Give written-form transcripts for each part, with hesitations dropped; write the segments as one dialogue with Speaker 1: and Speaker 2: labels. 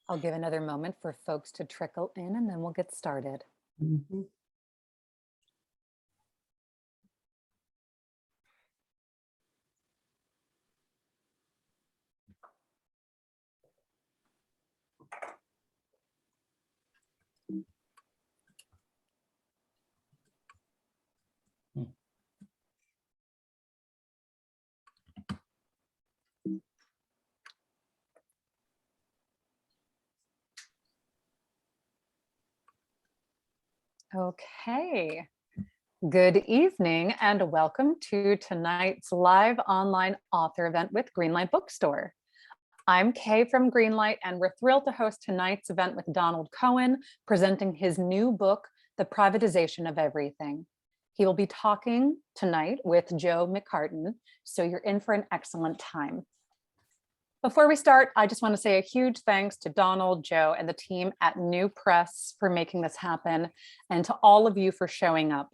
Speaker 1: I'll give another moment for folks to trickle in and then we'll get started.
Speaker 2: Mhm.
Speaker 1: Okay. Good evening and welcome to tonight's live online author event with Greenlight Bookstore. I'm Kay from Greenlight and we're thrilled to host tonight's event with Donald Cohen presenting his new book, The Privatization of Everything. He will be talking tonight with Joe McCartin, so you're in for an excellent time. Before we start, I just want to say a huge thanks to Donald, Joe, and the team at New Press for making this happen, and to all of you for showing up.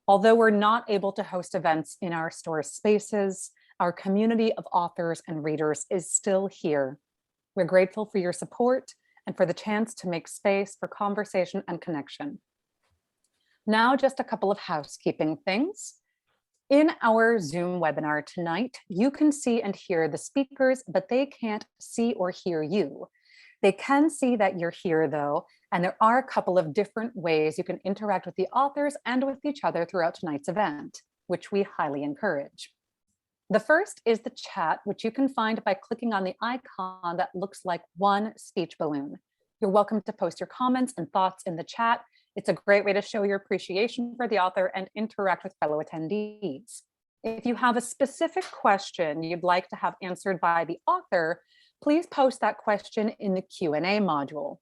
Speaker 1: Although we're not able to host events in our store spaces, our community of authors and readers is still here. We're grateful for your support and for the chance to make space for conversation and connection. Now, just a couple of housekeeping things. In our Zoom webinar tonight, you can see and hear the speakers, but they can't see or hear you. They can see that you're here though, and there are a couple of different ways you can interact with the authors and with each other throughout tonight's event, which we highly encourage. The first is the chat, which you can find by clicking on the icon that looks like one speech balloon. You're welcome to post your comments and thoughts in the chat. It's a great way to show your appreciation for the author and interact with fellow attendees. If you have a specific question you'd like to have answered by the author, please post that question in the Q&A module.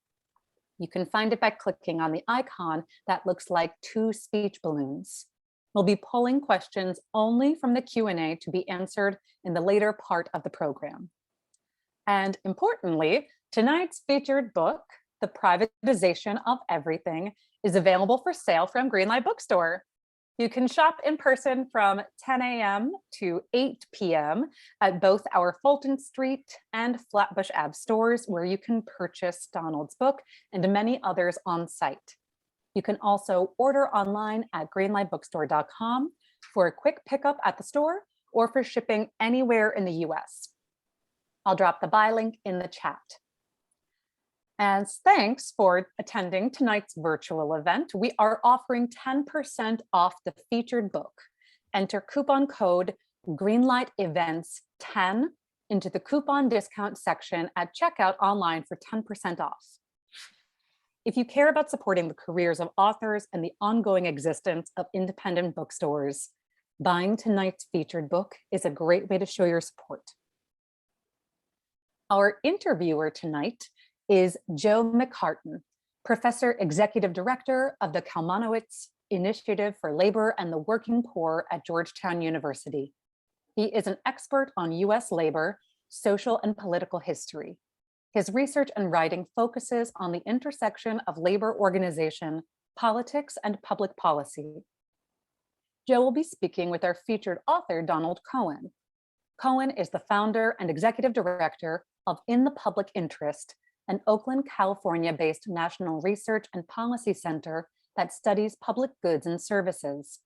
Speaker 1: You can find it by clicking on the icon that looks like two speech balloons. We'll be pulling questions only from the Q&A to be answered in the later part of the program. And importantly, tonight's featured book, The Privatization of Everything, is available for sale from Greenlight Bookstore. You can shop in person from 10 a.m. to 8 p.m. at both our Fulton Street and Flatbush Ave stores, where you can purchase Donald's book and many others on site. You can also order online at greenlightbookstore.com for a quick pickup at the store or for shipping anywhere in the US. I'll drop the buy link in the chat. And thanks for attending tonight's virtual event. We are offering 10% off the featured book. Enter coupon code GreenlightEvents10 into the coupon discount section at checkout online for 10% off. If you care about supporting the careers of authors and the ongoing existence of independent bookstores, buying tonight's featured book is a great way to show your support. Our interviewer tonight is Joe McCartin, Professor Executive Director of the Kalmanowitz Initiative for Labor and the Working Poor at Georgetown University. He is an expert on US labor, social and political history. His research and writing focuses on the intersection of labor organization, politics, and public policy. Joe will be speaking with our featured author, Donald Cohen. Cohen is the founder and executive director of In the Public Interest, an Oakland, California-based national research and policy center that studies public goods and services.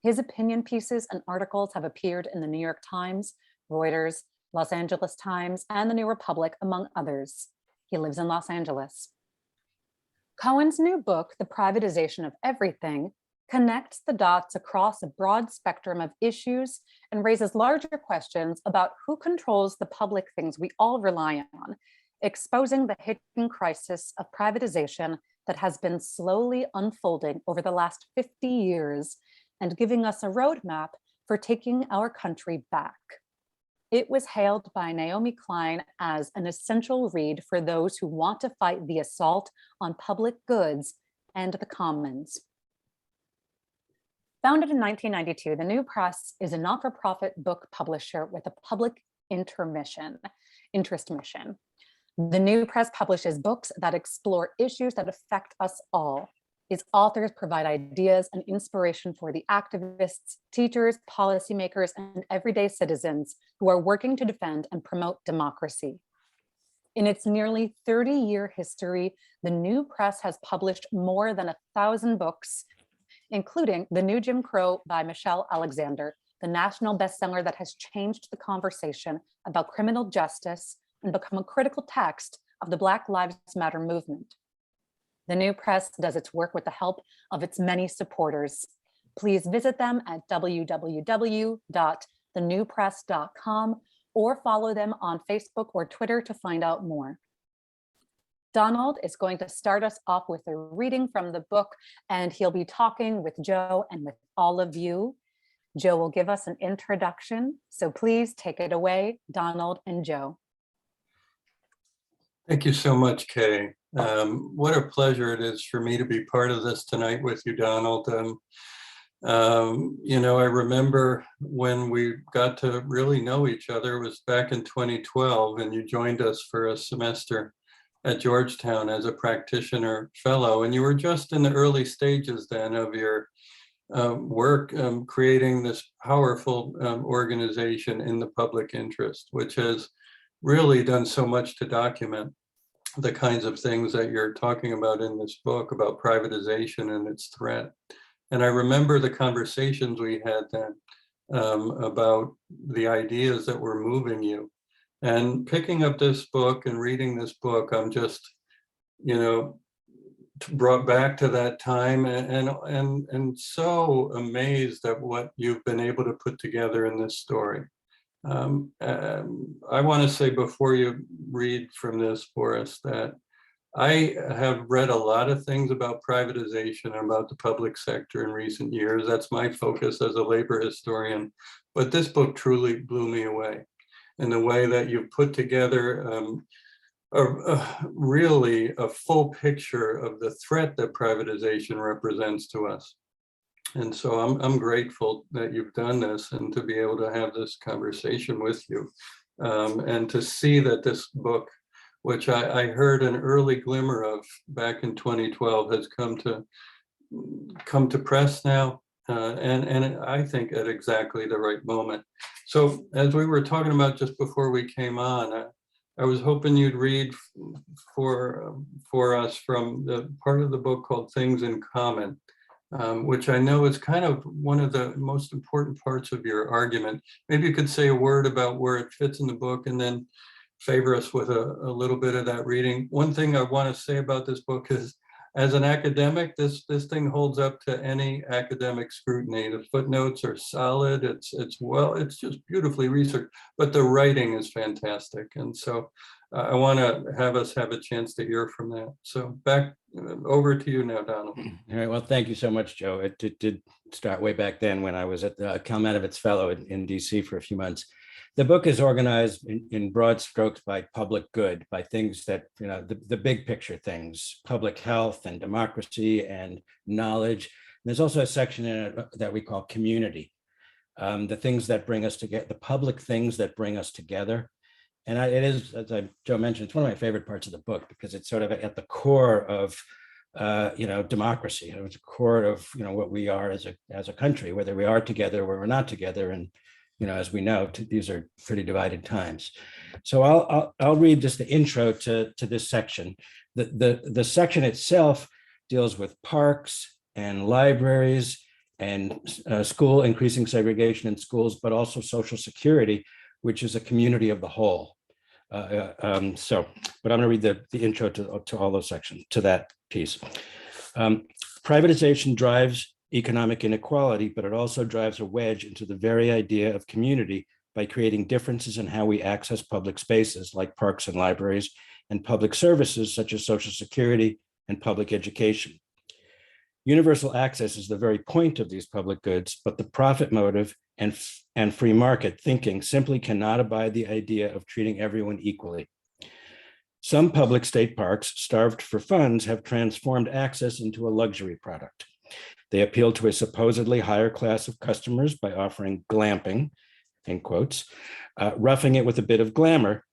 Speaker 1: His opinion pieces and articles have appeared in the New York Times, Reuters, Los Angeles Times, and the New Republic, among others. He lives in Los Angeles. Cohen's new book, The Privatization of Everything, connects the dots across a broad spectrum of issues and raises larger questions about who controls the public things we all rely on, exposing the hidden crisis of privatization that has been slowly unfolding over the last 50 years and giving us a roadmap for taking our country back. It was hailed by Naomi Klein as an essential read for those who want to fight the assault on public goods and the commons. Founded in 1992, the New Press is a not-for-profit book publisher with a public interest mission. The New Press publishes books that explore issues that affect us all. Its authors provide ideas and inspiration for the activists, teachers, policymakers, and everyday citizens who are working to defend and promote democracy. In its nearly 30-year history, the New Press has published more than 1,000 books, including The New Jim Crow by Michelle Alexander, the national bestseller that has changed the conversation about criminal justice and become a critical text of the Black Lives Matter movement. The New Press does its work with the help of its many supporters. Please visit them at www.thenewpress.com or follow them on Facebook or Twitter to find out more. Donald is going to start us off with a reading from the book, and he'll be talking with Joe and with all of you. Joe will give us an introduction, so please take it away, Donald and Joe.
Speaker 2: Thank you so much, Kay. What a pleasure it is for me to be part of this tonight with you, Donald. You know, I remember when we got to really know each other, it was back in 2012, and you joined us for a semester at Georgetown as a practitioner fellow, and you were just in the early stages then of your work creating this powerful organization in the public interest, which has really done so much to document the kinds of things that you're talking about in this book about privatization and its threat. And I remember the conversations we had then about the ideas that were moving you. And picking up this book and reading this book, I'm just, you know, brought back to that time and so amazed at what you've been able to put together in this story. I want to say before you read from this for us that I have read a lot of things about privatization and about the public sector in recent years. That's my focus as a labor historian. But this book truly blew me away in the way that you've put together really a full picture of the threat that privatization represents to us. And so I'm grateful that you've done this and to be able to have this conversation with you and to see that this book, which I heard an early glimmer of back in 2012, has come to press now, and I think at exactly the right moment. So as we were talking about just before we came on, I was hoping you'd read for us from the part of the book called Things in Common, which I know is kind of one of the most important parts of your argument. Maybe you could say a word about where it fits in the book and then favor us with a little bit of that reading. One thing I want to say about this book is, as an academic, this thing holds up to any academic scrutiny. The footnotes are solid. It's just beautifully researched, but the writing is fantastic. And so I want to have us have a chance to hear from that. So back over to you now, Donald.
Speaker 3: All right. Well, thank you so much, Joe. It did start way back then when I was at the Kalmanovitz Fellow in DC for a few months. The book is organized in broad strokes by public good, by things that, you know, the big picture things, public health and democracy and knowledge. And there's also a section in it that we call community, the things that bring us together, the public things that bring us together. And it is, as Joe mentioned, it's one of my favorite parts of the book because it's sort of at the core of, you know, democracy. It's the core of, you know, what we are as a country, whether we are together or we're not together. And you know, as we know, these are pretty divided times. So I'll read just the intro to this section. The section itself deals with parks and libraries and increasing segregation in schools, but also Social Security, which is a community of the whole. But I'm going to read the intro to all those sections, to that piece. Privatization drives economic inequality, but it also drives a wedge into the very idea of community by creating differences in how we access public spaces like parks and libraries and public services such as Social Security and public education. Universal access is the very point of these public goods, but the profit motive and free market thinking simply cannot abide the idea of treating everyone equally. Some public state parks, starved for funds, have transformed access into a luxury product. They appeal to a supposedly higher class of customers by offering glamping, in quotes, roughing it with a bit of glamour,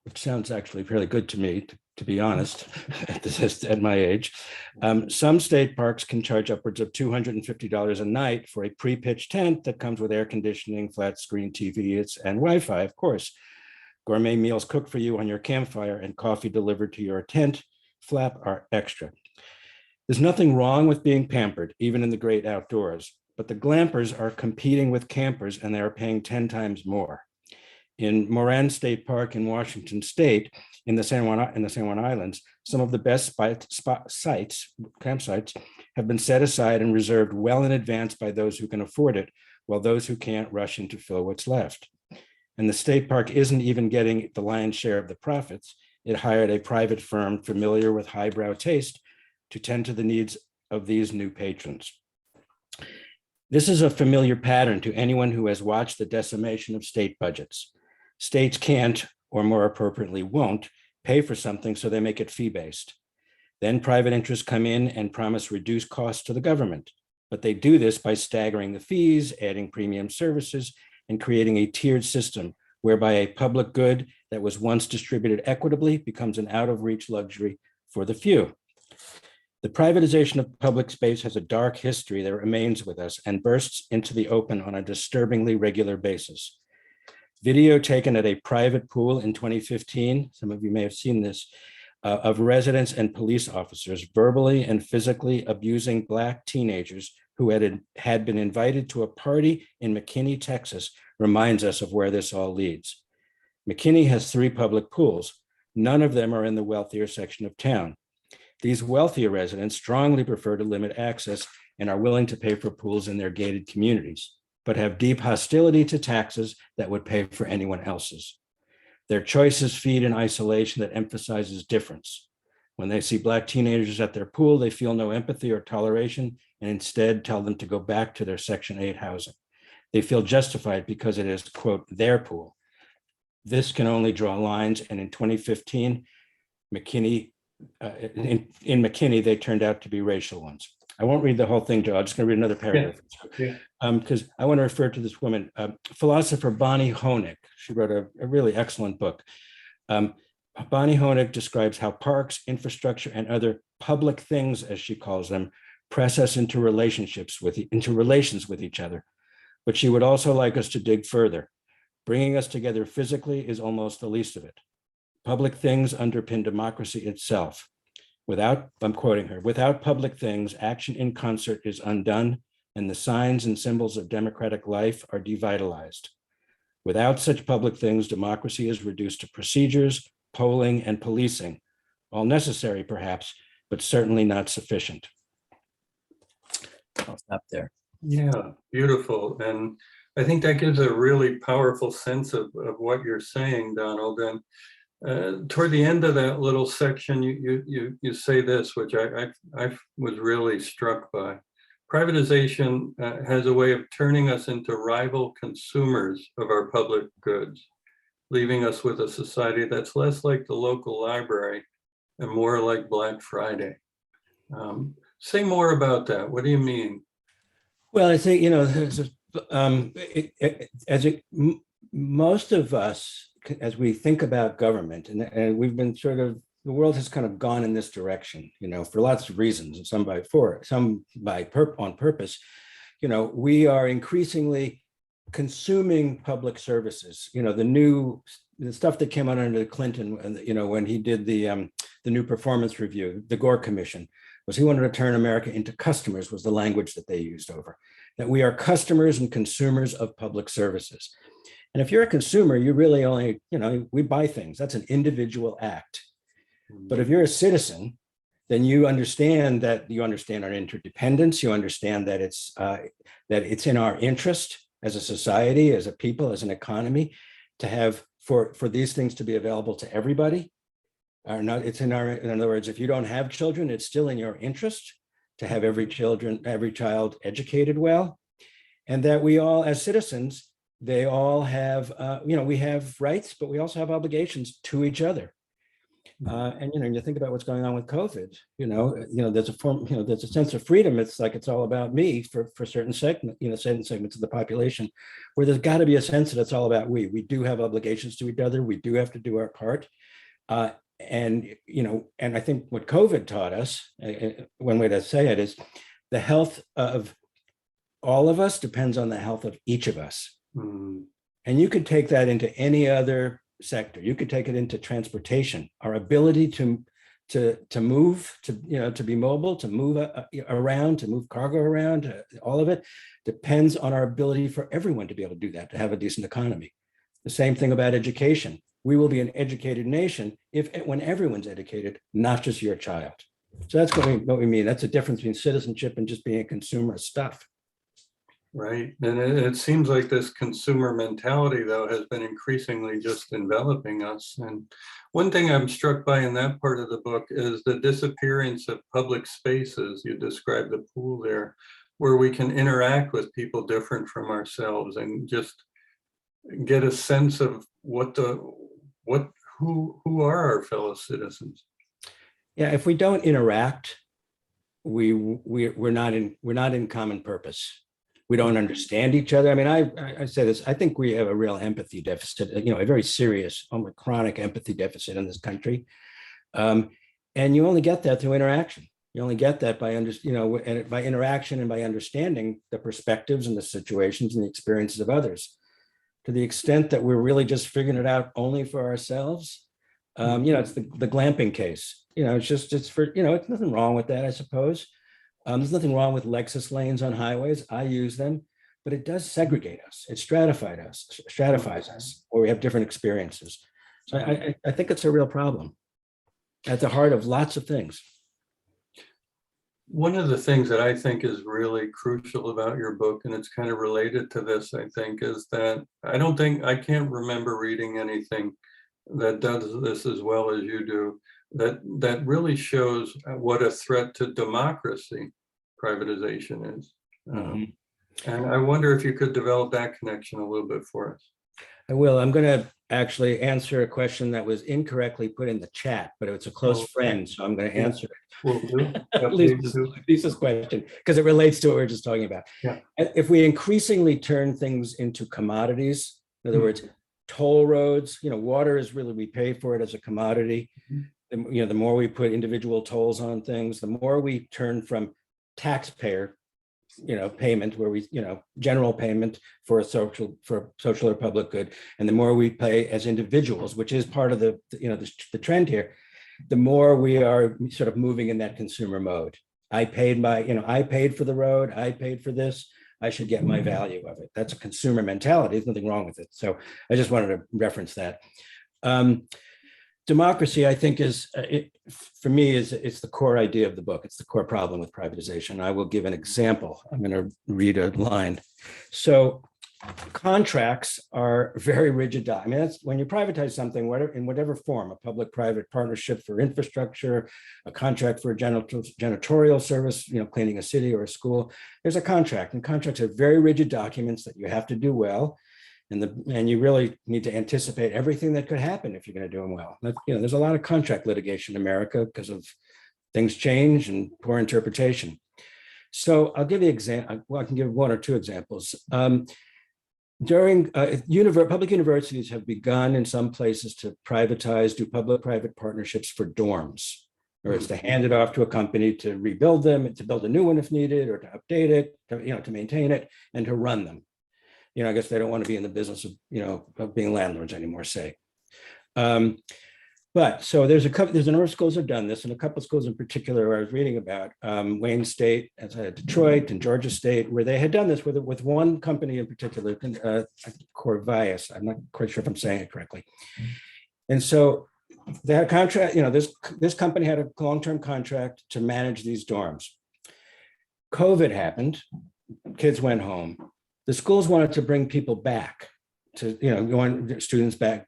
Speaker 3: which sounds actually fairly good to me, to be honest, at my age. Some state parks can charge upwards of $250 a night for a pre-pitched tent that comes with air conditioning, flat screen TVs, and Wi-Fi, of course. Gourmet meals cooked for you on your campfire and coffee delivered to your tent flap are extra. There's nothing wrong with being pampered, even in the great outdoors, but the glampers are competing with campers and they are paying 10 times more. In Moran State Park in Washington State, in the San Juan Islands, some of the best campsites have been set aside and reserved well in advance by those who can afford it, while those who can't rush in to fill what's left. And the state park isn't even getting the lion's share of the profits. It hired a private firm familiar with highbrow taste to tend to the needs of these new patrons. This is a familiar pattern to anyone who has watched the decimation of state budgets. States can't, or more appropriately won't, pay for something, so they make it fee-based. Then private interests come in and promise reduced costs to the government, but they do this by staggering the fees, adding premium services, and creating a tiered system whereby a public good that was once distributed equitably becomes an out-of-reach luxury for the few. The privatization of public space has a dark history that remains with us and bursts into the open on a disturbingly regular basis. Video taken at a private pool in 2015, some of you may have seen this, of residents and police officers verbally and physically abusing Black teenagers who had been invited to a party in McKinney, Texas, reminds us of where this all leads. McKinney has 3 public pools. None of them are in the wealthier section of town. These wealthier residents strongly prefer to limit access and are willing to pay for pools in their gated communities, but have deep hostility to taxes that would pay for anyone else's. Their choices feed an isolation that emphasizes difference. When they see Black teenagers at their pool, they feel no empathy or toleration and instead tell them to go back to their Section 8 housing. They feel justified because it is, quote, their pool. This can only draw lines, and in 2015, in McKinney, they turned out to be racial ones. I won't read the whole thing, Joe. I'm just going to read another paragraph. Because I want to refer to this woman, philosopher Bonnie Honig. She wrote a really excellent book. Bonnie Honig describes how parks, infrastructure, and other public things, as she calls them, press us into relations with each other. But she would also like us to dig further. Bringing us together physically is almost the least of it. Public things underpin democracy itself. I'm quoting her, without public things, action in concert is undone, and the signs and symbols of democratic life are devitalized. Without such public things, democracy is reduced to procedures, polling, and policing, all necessary perhaps, but certainly not sufficient. I'll stop there.
Speaker 2: Yeah, beautiful. And I think that gives a really powerful sense of what you're saying, Donald. And toward the end of that little section, you say this, which I was really struck by. Privatization has a way of turning us into rival consumers of our public goods, leaving us with a society that's less like the local library and more like Black Friday. Say more about that. What do you mean?
Speaker 3: Well, I think, most of us, as we think about government, and we've been the world has kind of gone in this direction, for lots of reasons, and some on purpose. We are increasingly consuming public services. The stuff that came out under Clinton, when he did the new performance review, the Gore Commission, was he wanted to turn America into customers, was the language that they used over, that we are customers and consumers of public services. And if you're a consumer, you really only, we buy things. That's an individual act. But if you're a citizen, then you understand our interdependence. You understand that it's in our interest as a society, as a people, as an economy, to have for these things to be available to everybody. In other words, if you don't have children, it's still in your interest to have every child educated well, and that we all, as citizens, they all have, we have rights, but we also have obligations to each other. And you think about what's going on with COVID. There's a sense of freedom. It's like it's all about me for certain segments of the population, where there's got to be a sense that it's all about we. We do have obligations to each other. We do have to do our part. And, and I think what COVID taught us, one way to say it is the health of all of us depends on the health of each of us.
Speaker 2: Mm.
Speaker 3: And you could take that into any other sector. You could take it into transportation, our ability to move, to be mobile, to move around, to move cargo around, all of it depends on our ability for everyone to be able to do that, to have a decent economy. The same thing about education. We will be an educated nation when everyone's educated, not just your child. So that's what we mean. That's the difference between citizenship and just being a consumer of stuff.
Speaker 2: Right. And it seems like this consumer mentality, though, has been increasingly just enveloping us. And one thing I'm struck by in that part of the book is the disappearance of public spaces. You described the pool there, where we can interact with people different from ourselves and just get a sense of who are our fellow citizens.
Speaker 3: Yeah, if we don't interact, we're not in common purpose. We don't understand each other. I mean, I say this, I think we have a real empathy deficit, a very serious, almost chronic empathy deficit in this country. And you only get that through interaction. You only get that by by interaction and by understanding the perspectives and the situations and the experiences of others. To the extent that we're really just figuring it out only for ourselves, it's the glamping case. It's for, it's nothing wrong with that, I suppose. There's nothing wrong with Lexus lanes on highways. I use them, but it does segregate us. It stratifies us, or we have different experiences. So I think it's a real problem at the heart of lots of things.
Speaker 2: One of the things that I think is really crucial about your book, and it's kind of related to this, I think, is that I can't remember reading anything that does this as well as you do, that really shows what a threat to democracy privatization is. And I wonder if you could develop that connection a little bit for us.
Speaker 3: I will. I'm going to actually answer a question that was incorrectly put in the chat, but it's a close friend, so I'm going to answer it.
Speaker 2: Will do.
Speaker 3: At Lisa's question, because it relates to what we were just talking about.
Speaker 2: Yeah.
Speaker 3: If we increasingly turn things into commodities, in other words, toll roads, water is really, we pay for it as a commodity. The more we put individual tolls on things, the more we turn from taxpayer payment, where we general payment for social or public good, and the more we pay as individuals, which is part of the trend here, the more we are sort of moving in that consumer mode. I paid for the road, I paid for this, I should get my value of it. That's a consumer mentality. There's nothing wrong with it. So I just wanted to reference that. Democracy, I think, for me, it's the core idea of the book. It's the core problem with privatization. I will give an example. I'm going to read a line. So contracts are very rigid. I mean, that's when you privatize something, in whatever form, a public-private partnership for infrastructure, a contract for a janitorial service, cleaning a city or a school, there's a contract, and contracts are very rigid documents that you have to do well. And you really need to anticipate everything that could happen if you're going to do them well. There's a lot of contract litigation in America because of things change and poor interpretation. So I'll give you example. Well, I can give one or two examples. During public universities have begun in some places to privatize, do public-private partnerships for dorms, or it's to hand it off to a company to rebuild them, to build a new one if needed, or to update it, to maintain it, and to run them. I guess they don't want to be in the business of being landlords anymore, say. But so there's a number of schools that have done this, and a couple of schools in particular I was reading about, Wayne State, Detroit, and Georgia State, where they had done this with one company in particular, Corvias. I'm not quite sure if I'm saying it correctly. And so they had a contract, this company had a long-term contract to manage these dorms. COVID happened, kids went home. The schools wanted to bring people back students back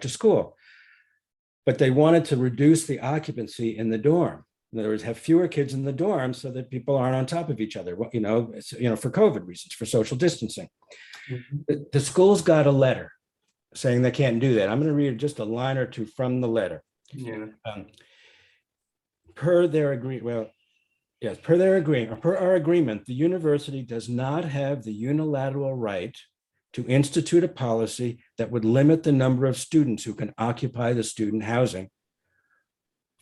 Speaker 3: to school, but they wanted to reduce the occupancy in the dorm. In other words, have fewer kids in the dorm so that people aren't on top of each other, for COVID reasons, for social distancing. The schools got a letter saying they can't do that. I'm going to read just a line or two from the letter.
Speaker 2: Yeah.
Speaker 3: Per our agreement, the university does not have the unilateral right to institute a policy that would limit the number of students who can occupy the student housing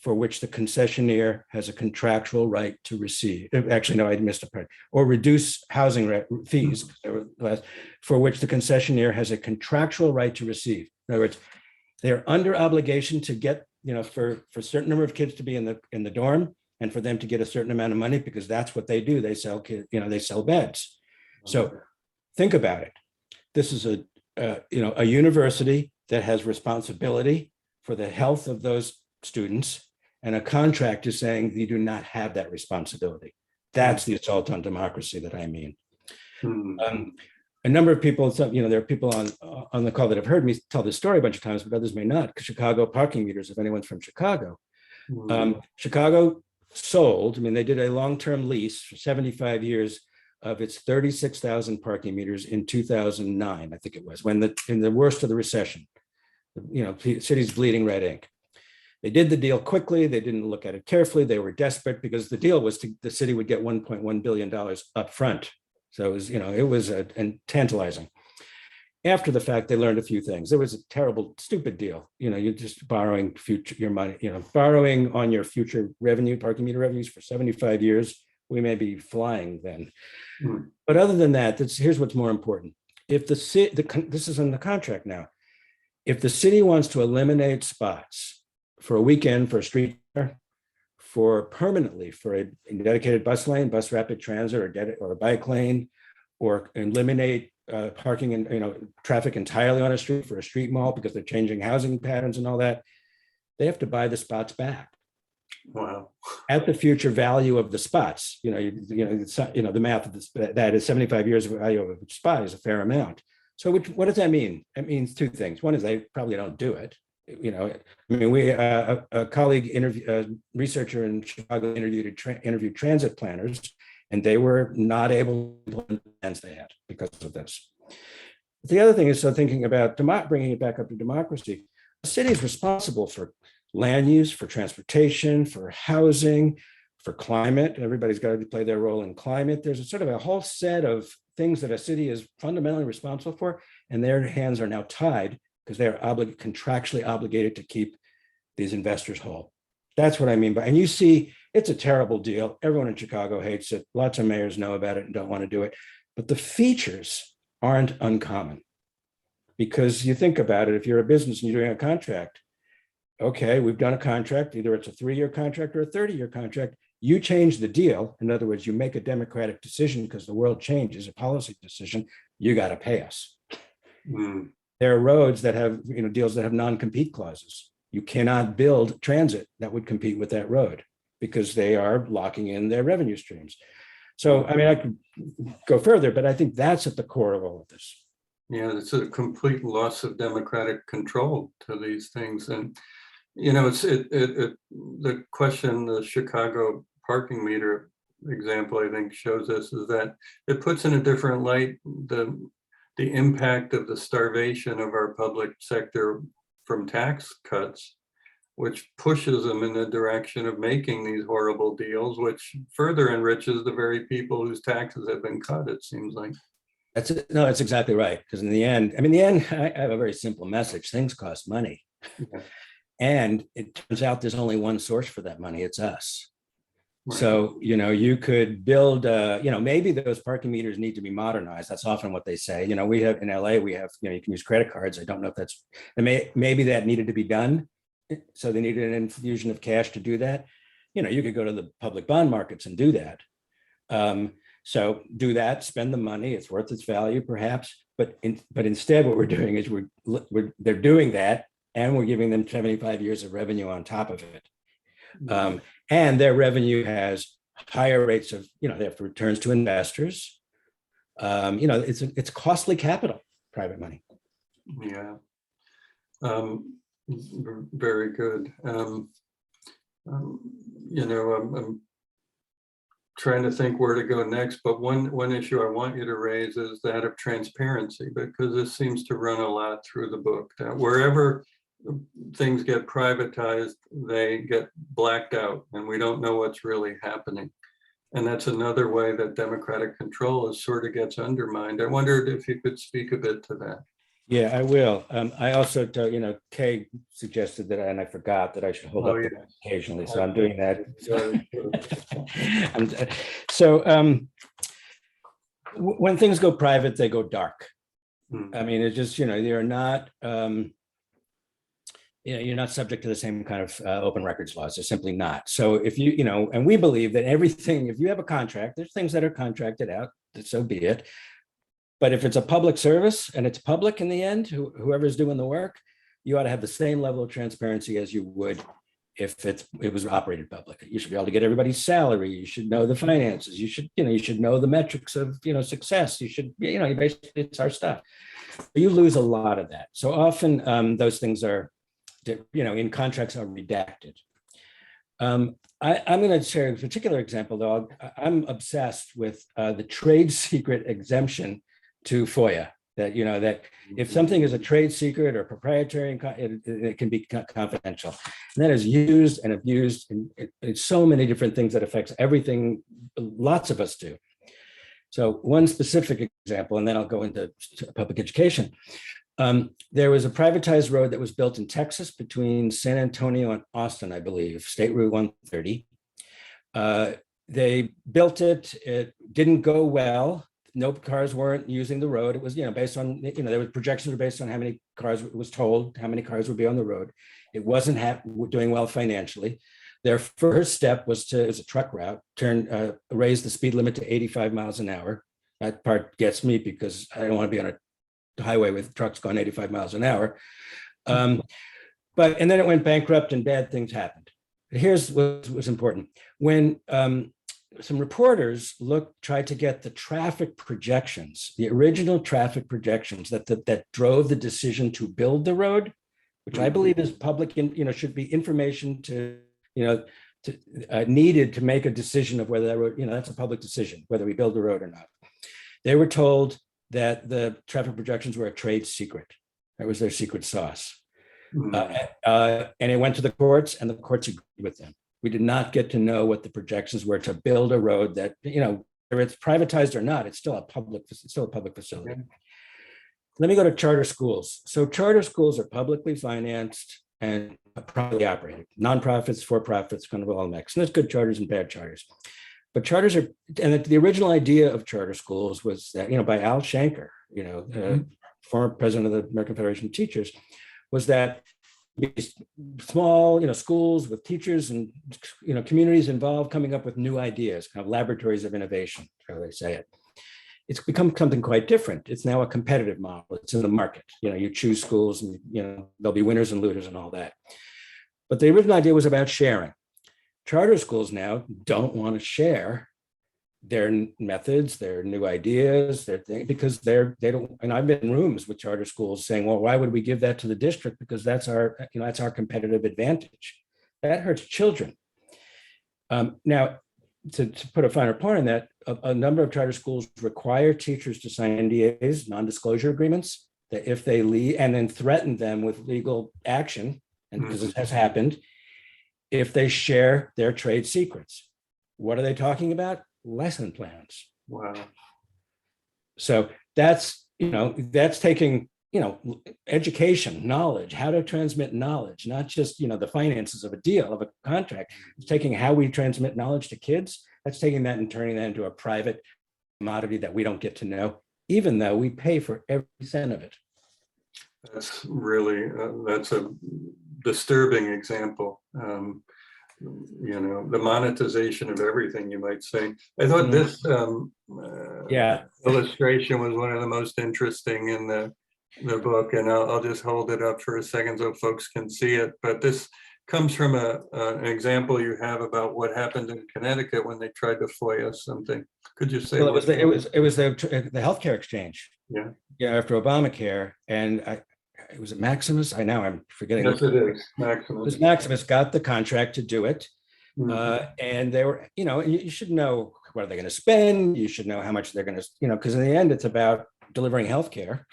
Speaker 3: for which the concessionaire has a contractual right to receive. Actually, no, I missed a part. Or reduce housing fees for which the concessionaire has a contractual right to receive. In other words, they're under obligation to get, for a certain number of kids to be in the dorm and for them to get a certain amount of money, because that's what they do. They sell kids, they sell beds. So think about it. This is a university that has responsibility for the health of those students, and a contract is saying you do not have that responsibility. That's the assault on democracy that I mean. A number of people, there are people on the call that have heard me tell this story a bunch of times, but others may not. Chicago parking meters, if anyone's from Chicago. Chicago sold, they did a long-term lease for 75 years of its 36,000 parking meters in 2009, I think it was, when in the worst of the recession, city's bleeding red ink. They did the deal quickly. They didn't look at it carefully. They were desperate because the deal was the city would get $1.1 billion up front. So it was tantalizing. After the fact, they learned a few things. It was a terrible, stupid deal. You're just borrowing your money, borrowing on your future revenue, parking meter revenues for 75 years. We may be flying then. But other than that, here's what's more important. If this is in the contract now, if the city wants to eliminate spots for a weekend, for a street, for permanently, for a dedicated bus lane, bus rapid transit, or a bike lane, or eliminate parking and traffic entirely on a street for a street mall because they're changing housing patterns and all that, they have to buy the spots back.
Speaker 2: Wow.
Speaker 3: At the future value of the spots, the math of this, that is 75 years of value of a spot is a fair amount. So what does that mean? It means two things. One is they probably don't do it. We a colleague researcher in Chicago interviewed transit planners, and they were not able to implement the plans they had because of this. The other thing is, thinking about bringing it back up to democracy, the city is responsible for land use, for transportation, for housing, for climate. Everybody's got to play their role in climate. There's a sort of a whole set of things that a city is fundamentally responsible for, and their hands are now tied because they are contractually obligated to keep these investors whole. That's what I mean by, and you see, it's a terrible deal. Everyone in Chicago hates it. Lots of mayors know about it and don't want to do it. But the features aren't uncommon, because you think about it, if you're a business and you're doing a contract, okay, we've done a contract, either it's a 3-year contract or a 30-year contract. You change the deal. In other words, you make a democratic decision because the world changes, a policy decision, you got to pay us. There are roads that have, deals that have non-compete clauses. You cannot build transit that would compete with that road because they are locking in their revenue streams. So, I could go further, but I think that's at the core of all of this.
Speaker 2: Yeah, it's a complete loss of democratic control to these things. And, the question, the Chicago parking meter example, I think shows us is that it puts in a different light the impact of the starvation of our public sector from tax cuts, which pushes them in the direction of making these horrible deals, which further enriches the very people whose taxes have been cut, it seems like.
Speaker 3: That's exactly right. Because in the end, I have a very simple message. Things cost money.
Speaker 2: Yeah.
Speaker 3: And it turns out there's only one source for that money. It's us.
Speaker 2: Right.
Speaker 3: So, you could build, maybe those parking meters need to be modernized. That's often what they say. We have in LA, we have, you can use credit cards. I don't know if maybe that needed to be done. So they needed an infusion of cash to do that. You could go to the public bond markets and do that. So do that, spend the money. It's worth its value, perhaps. But instead, what we're doing is they're doing that, and we're giving them 75 years of revenue on top of it. And their revenue has higher rates of, they have returns to investors. It's costly capital, private money.
Speaker 2: Yeah. Very good. I'm trying to think where to go next, but one issue I want you to raise is that of transparency, because this seems to run a lot through the book, that wherever things get privatized, they get blacked out and we don't know what's really happening. And that's another way that democratic control is sort of gets undermined. I wondered if you could speak a bit to that.
Speaker 3: Yeah, I will. I also, Kay suggested that, and I forgot that I should hold
Speaker 2: Oh,
Speaker 3: up the
Speaker 2: yeah.
Speaker 3: book occasionally, so I'm doing that.
Speaker 2: Yeah.
Speaker 3: When things go private, they go dark.
Speaker 2: Hmm.
Speaker 3: I mean, it's just, you're not, you're not subject to the same kind of open records laws. They're simply not. So if and we believe that everything, if you have a contract, there's things that are contracted out, so be it. But if it's a public service and it's public in the end, whoever's doing the work, you ought to have the same level of transparency as you would if it was operated public. You should be able to get everybody's salary. You should know the finances. You should know the metrics of, success. You should, basically it's our stuff. But you lose a lot of that. So often those things are, in contracts are redacted. I'm going to share a particular example, though. I'm obsessed with the trade secret exemption to FOIA. That if something is a trade secret or proprietary, it can be confidential. And that is used and abused in so many different things that affects everything lots of us do. So one specific example, and then I'll go into public education. There was a privatized road that was built in Texas between San Antonio and Austin, I believe, State Route 130. They built it. It didn't go well. No cars weren't using the road. It was, based on, there were projections were based on how many cars, it was told how many cars would be on the road. It wasn't doing well financially. Their first step was it was a truck route, raise the speed limit to 85 miles an hour. That part gets me because I don't want to be on a highway with trucks going 85 miles an hour. And then it went bankrupt and bad things happened. Here's what was important. When some reporters tried to get the traffic projections, the original traffic projections that drove the decision to build the road, which I believe is public, should be information needed to make a decision of whether that road, that's a public decision, whether we build the road or not. They were told that the traffic projections were a trade secret. That was their secret sauce. And it went to the courts, and the courts agreed with them. We did not get to know what the projections were to build a road that, whether it's privatized or not, it's still a public facility. Okay. Let me go to charter schools. So charter schools are publicly financed and privately operated. Nonprofits, for-profits, kind of all mixed. And there's good charters and bad charters. But charters are, and the original idea of charter schools was that, by Al Shanker, former president of the American Federation of Teachers, was that small, schools with teachers and, communities involved coming up with new ideas, kind of laboratories of innovation, how they say it. It's become something quite different. It's now a competitive model. It's in the market. You choose schools and, there'll be winners and losers and all that. But the original idea was about sharing. Charter schools now don't want to share their methods, their new ideas, their thing, because they don't. And I've been in rooms with charter schools saying, "Well, why would we give that to the district? Because that's our competitive advantage." That hurts children. Now, to put a finer point on that, a number of charter schools require teachers to sign NDAs, non-disclosure agreements, that if they leave, and then threaten them with legal action, and because it has happened, if they share their trade secrets. What are they talking about? Lesson plans.
Speaker 2: Wow.
Speaker 3: So that's taking, education, knowledge, how to transmit knowledge, not just, the finances of a deal, of a contract. It's taking how we transmit knowledge to kids. That's taking that and turning that into a private commodity that we don't get to know, even though we pay for every cent of it.
Speaker 2: That's really, that's a disturbing example. The monetization of everything, you might say. I thought this illustration was one of the most interesting in the book, and I'll just hold it up for a second so folks can see it. But this comes from an example you have about what happened in Connecticut when they tried to FOIA something. Could you say?
Speaker 3: Well, it was the healthcare exchange.
Speaker 2: Yeah.
Speaker 3: Yeah, after Obamacare, and it was Maximus. I'm forgetting.
Speaker 2: Yes, it is Maximus.
Speaker 3: Because Maximus got the contract to do it, and they were, you should know what are they going to spend. You should know how much they're going to, because in the end, it's about delivering healthcare.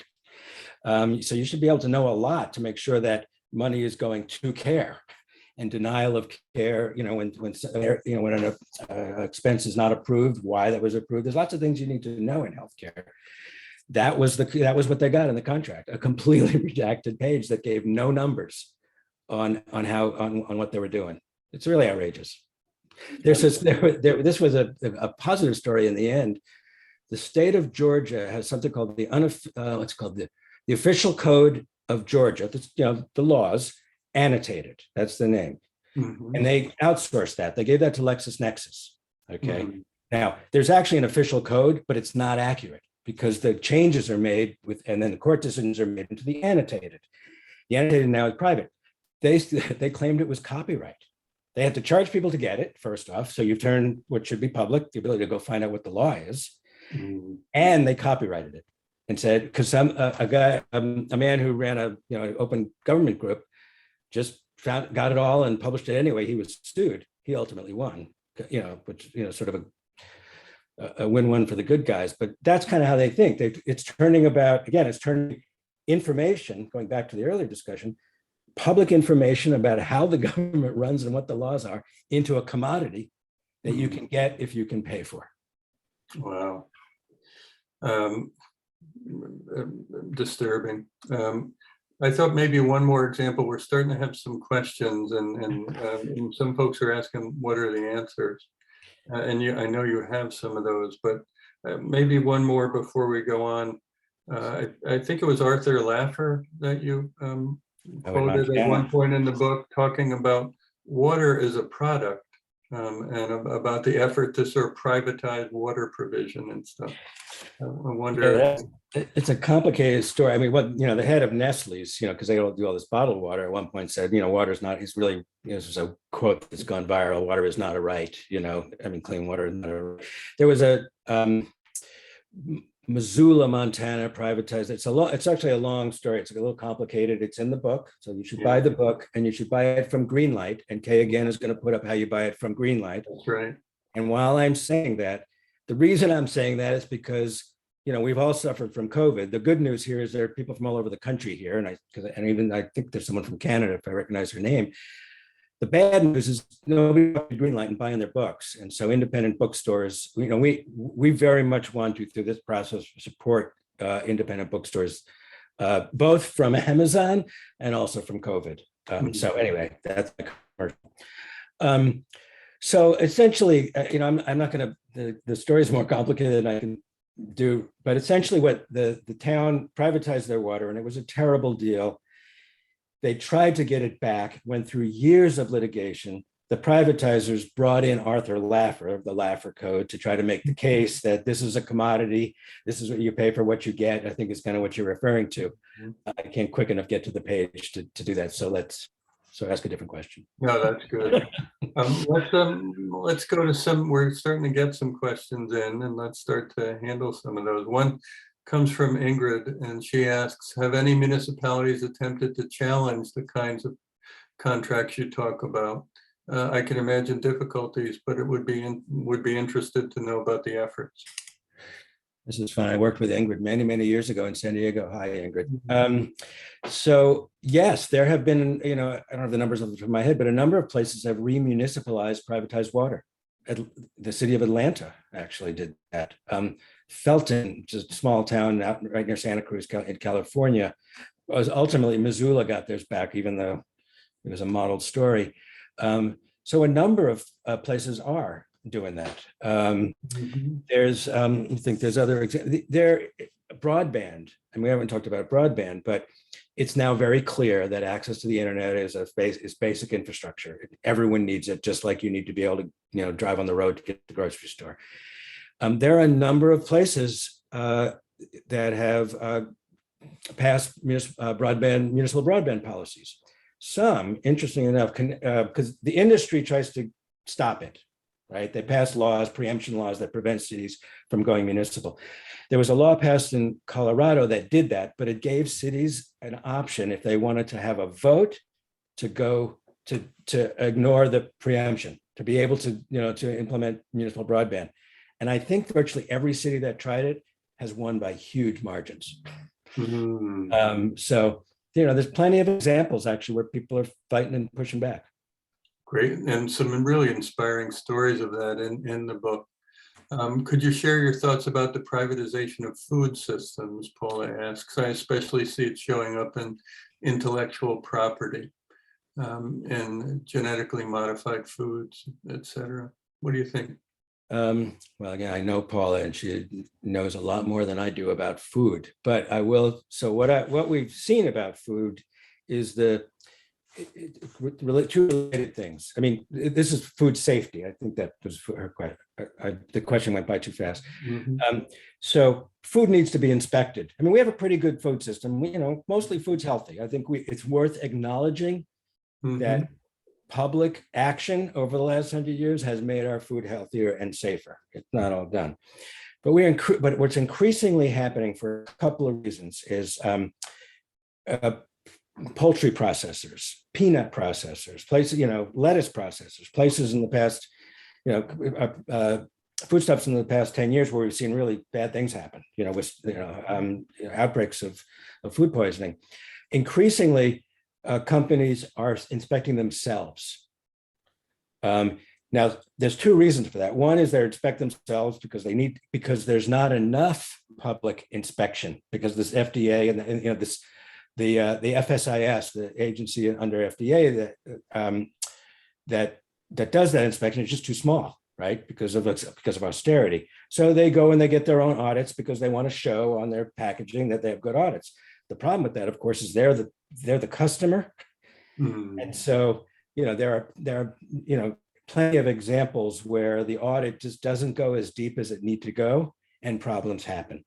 Speaker 3: So you should be able to know a lot to make sure that money is going to care. and denial of care, when an expense is not approved, why that was approved. There's lots of things you need to know in healthcare. That was what they got in the contract, a completely redacted page that gave no numbers on what they were doing. It's really outrageous. This was a positive story in the end. The state of Georgia has something called the official code of Georgia. The laws annotated. That's the name.
Speaker 2: Mhm.
Speaker 3: And they outsourced that. They gave that to LexisNexis. Okay.
Speaker 2: Mhm.
Speaker 3: Now there's actually an official code, but it's not accurate because the changes are made and then the court decisions are made into the annotated. The annotated now is private. They claimed it was copyright. They had to charge people to get it, first off. So you turn what should be public, the ability to go find out what the law is.
Speaker 2: Mhm.
Speaker 3: And they copyrighted it and said, because a man who ran an open government group just got it all and published it anyway. He was sued. He ultimately won, which, sort of a win-win for the good guys. But that's kind of how they think. It's turning information, going back to the earlier discussion, public information about how the government runs and what the laws are into a commodity that you can get if you can pay for.
Speaker 2: Wow. Disturbing. I thought maybe one more example. We're starting to have some questions, and some folks are asking, what are the answers? And I know you have some of those, but maybe one more before we go on. I think it was Arthur Laffer that you quoted at one point in the book, talking about water as a product, and about the effort to sort of privatize water provision and stuff. I wonder.
Speaker 3: It's a complicated story. I mean, the head of Nestle's, because they don't do all this bottled water, at one point said, water is not, he's really, this is a quote that's gone viral, water is not a right, clean water is not a right. There was a Missoula, Montana privatized. It's actually a long story. It's a little complicated. It's in the book. So you should buy the book, and you should buy it from Greenlight. And Kay again is going to put up how you buy it from Greenlight.
Speaker 2: That's right.
Speaker 3: And while I'm saying that, the reason I'm saying that is because, we've all suffered from COVID. The good news here is there are people from all over the country here. And I think there's someone from Canada, if I recognize her name. The bad news is nobody went to Greenlight and buying their books. And so independent bookstores, we very much want to, through this process, support independent bookstores, both from Amazon and also from COVID. So anyway, that's the commercial. So essentially, I'm not going to, the story is more complicated than I can do, but essentially what the town privatized their water, and it was a terrible deal. They tried to get it back, went through years of litigation. The privatizers brought in Arthur Laffer of the Laffer Code to try to make the case that this is a commodity. This is what you pay for what you get. I think is kind of what you're referring to. I can't quick enough get to the page to do that. So ask a different question.
Speaker 2: No, that's good. Let's go to some, we're starting to get some questions in, and let's start to handle some of those. One comes from Ingrid, and she asks, have any municipalities attempted to challenge the kinds of contracts you talk about? I can imagine difficulties, but it would be interested to know about the efforts.
Speaker 3: This is fun. I worked with Ingrid many, many years ago in San Diego. Hi, Ingrid. So yes, there have been, I don't have the numbers off the top of my head, but a number of places have remunicipalized privatized water. The city of Atlanta actually did that. Felton, just a small town out right near Santa Cruz in California, was ultimately Missoula got theirs back, even though it was a modeled story. So a number of places are doing that. There's, I think there's other examples. There, broadband, and we haven't talked about broadband, but it's now very clear that access to the internet is basic infrastructure. Everyone needs it, just like you need to be able to, drive on the road to get to the grocery store. There are a number of places that have passed municipal broadband policies. Some, interesting enough, because the industry tries to stop it, right? They pass laws, preemption laws that prevent cities from going municipal. There was a law passed in Colorado that did that, but it gave cities an option if they wanted to have a vote to go to ignore the preemption, to be able to, to implement municipal broadband. And I think virtually every city that tried it has won by huge margins. So, there's plenty of examples actually where people are fighting and pushing back.
Speaker 2: Great, and some really inspiring stories of that in the book. Could you share your thoughts about the privatization of food systems, Paula asks? I especially see it showing up in intellectual property and genetically modified foods, et cetera. What do you think?
Speaker 3: Well, again, I know Paula, and she knows a lot more than I do about food. But I will. So what we've seen about food is two related things. I mean, this is food safety. I think that was her question. The question went by too fast.
Speaker 2: Mhm.
Speaker 3: So food needs to be inspected. I mean, we have a pretty good food system. Mostly food's healthy. I think it's worth acknowledging that public action over the last 100 years has made our food healthier and safer. It's not all done. But what's increasingly happening for a couple of reasons is poultry processors, peanut processors, places, lettuce processors, places in the past, foodstuffs in the past 10 years where we've seen really bad things happen, with outbreaks of food poisoning. Increasingly, companies are inspecting themselves. Now, there's two reasons for that. One is they inspect themselves because there's not enough public inspection, because this FDA and the FSIS, the agency under FDA that does that inspection, is just too small, right? Because of austerity. So they go and they get their own audits because they want to show on their packaging that they have good audits. The problem with that, of course, is they're the customer, and so there are plenty of examples where the audit just doesn't go as deep as it needs to go, and problems happen.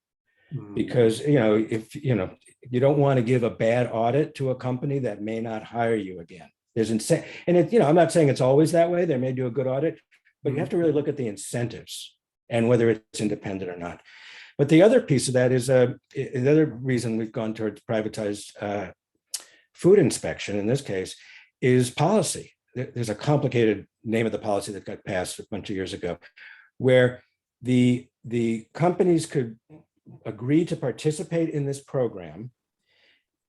Speaker 3: Because if you don't want to give a bad audit to a company that may not hire you again. There's I'm not saying it's always that way. They may do a good audit, but you have to really look at the incentives and whether it's independent or not. But the other piece of that is the other reason we've gone towards privatized food inspection in this case is policy. There's a complicated name of the policy that got passed a bunch of years ago, where the companies could agree to participate in this program.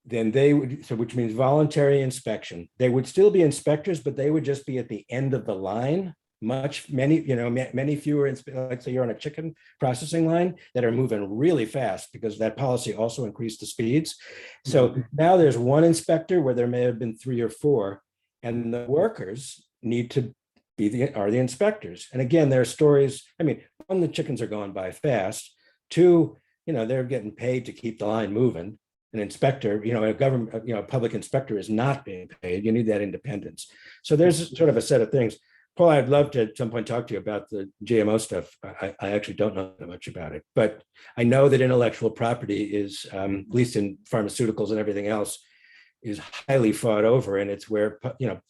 Speaker 3: Then they would, which means voluntary inspection. They would still be inspectors, but they would just be at the end of the line. Many fewer, like say you're on a chicken processing line that are moving really fast, because that policy also increased the speeds. So now there's one inspector where there may have been 3 or 4, and the workers need to are the inspectors. And again, there are stories. I mean, one, the chickens are going by fast. 2, they're getting paid to keep the line moving. An inspector, a government, a public inspector is not being paid. You need that independence. So there's sort of a set of things. Paul, I'd love to at some point talk to you about the GMO stuff. I actually don't know that much about it, but I know that intellectual property is, at least in pharmaceuticals and everything else, is highly fought over. And it's where,